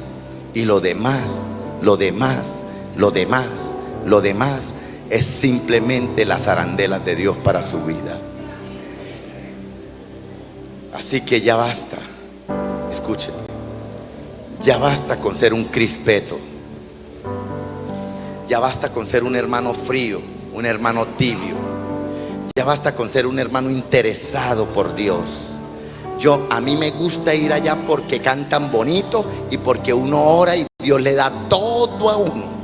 y lo demás es simplemente las arandelas de Dios para su vida. Así que ya basta, escuchen, ya basta con ser un crispeto, ya basta con ser un hermano frío, un hermano tibio, ya basta con ser un hermano interesado por Dios. A mí me gusta ir allá porque cantan bonito y porque uno ora y Dios le da todo a uno.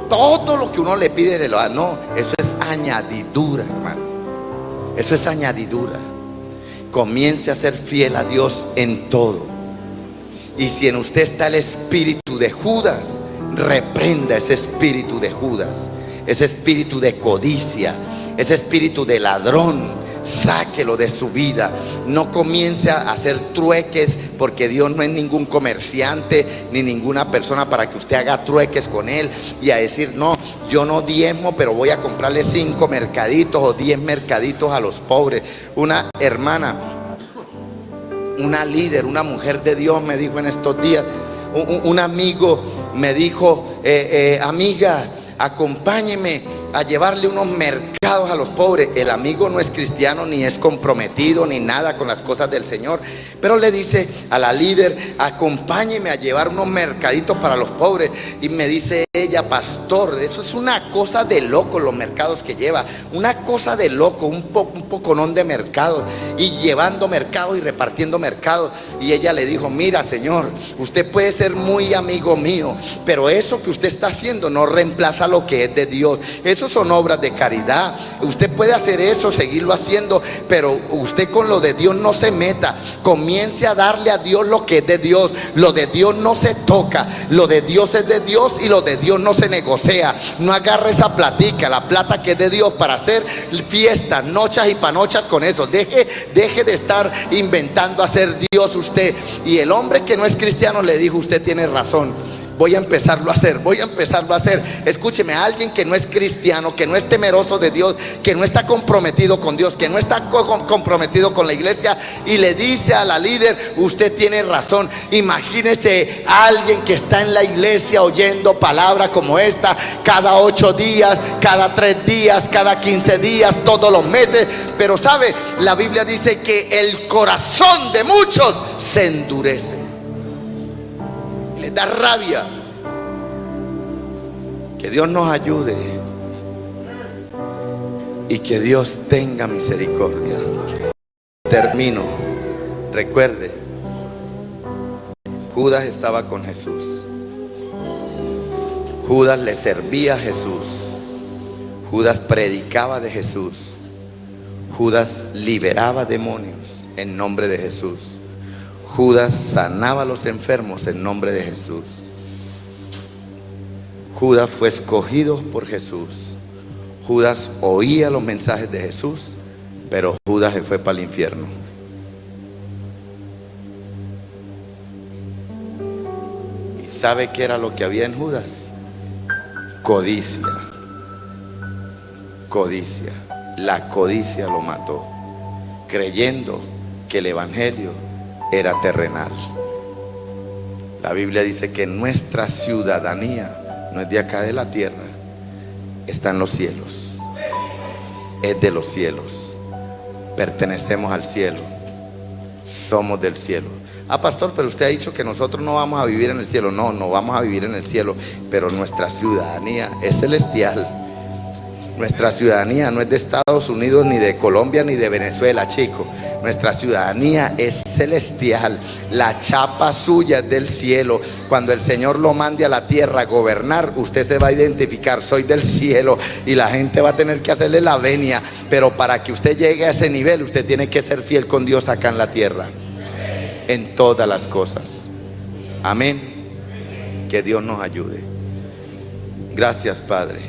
Todo lo que uno le pide le lo da. No, eso es añadidura, hermano. Eso es añadidura. Comience a ser fiel a Dios en todo. Y si en usted está el espíritu de Judas, reprenda ese espíritu de Judas, ese espíritu de codicia, ese espíritu de ladrón. Sáquelo de su vida. No comience a hacer trueques, porque Dios no es ningún comerciante ni ninguna persona para que usted haga trueques con él y a decir: no, yo no diezmo, pero voy a comprarle 5 mercaditos o 10 mercaditos a los pobres. Una hermana, una líder, una mujer de Dios me dijo en estos días, un amigo me dijo: amiga, acompáñeme a llevarle unos mercados a los pobres. El amigo no es cristiano, ni es comprometido, ni nada con las cosas del Señor, pero le dice a la líder: acompáñeme a llevar unos mercaditos para los pobres. Y me dice ella: pastor, eso es una cosa de loco, los mercados que lleva, una cosa de loco, un poconón de mercados, y llevando mercados y repartiendo mercados. Y ella le dijo: mira, señor, usted puede ser muy amigo mío, pero eso que usted está haciendo no reemplaza lo que es de Dios. Eso son obras de caridad. Usted puede hacer eso, seguirlo haciendo, pero usted con lo de Dios no se meta. Comience a darle a Dios lo que es de Dios. Lo de Dios no se toca, lo de Dios es de Dios y lo de Dios no se negocia. No agarre esa platica, la plata que es de Dios, para hacer fiestas, noches y panochas con eso. Deje de estar inventando hacer Dios usted. Y el hombre que no es cristiano le dijo: usted tiene razón, voy a empezarlo a hacer, voy a empezarlo a hacer. Escúcheme, a alguien que no es cristiano, que no es temeroso de Dios, que no está comprometido con Dios, que no está comprometido con la iglesia, y le dice a la líder: usted tiene razón. Imagínese a alguien que está en la iglesia oyendo palabra como esta cada 8 días, cada 3 días, cada 15 días, todos los meses. Pero sabe, la Biblia dice que el corazón de muchos se endurece, les da rabia. Que Dios nos ayude y que Dios tenga misericordia. Termino. Recuerde, Judas estaba con Jesús. Judas le servía a Jesús. Judas predicaba de Jesús. Judas liberaba demonios en nombre de Jesús. Judas sanaba a los enfermos en nombre de Jesús. Judas fue escogido por Jesús. Judas oía los mensajes de Jesús, pero Judas se fue para el infierno. ¿Y sabe qué era lo que había en Judas? Codicia. Codicia. La codicia lo mató, creyendo que el evangelio era terrenal. La Biblia dice que nuestra ciudadanía no es de acá de la tierra, está en los cielos. Es de los cielos. Pertenecemos al cielo. Somos del cielo. Ah, pastor, pero usted ha dicho que nosotros no vamos a vivir en el cielo. No, no vamos a vivir en el cielo, pero nuestra ciudadanía es celestial. Nuestra ciudadanía no es de Estados Unidos, ni de Colombia, ni de Venezuela, chico. Nuestra ciudadanía es celestial. La chapa suya es del cielo. Cuando el Señor lo mande a la tierra a gobernar, usted se va a identificar: soy del cielo. Y la gente va a tener que hacerle la venia. Pero para que usted llegue a ese nivel, usted tiene que ser fiel con Dios acá en la tierra, en todas las cosas. Amén. Que Dios nos ayude. Gracias, Padre.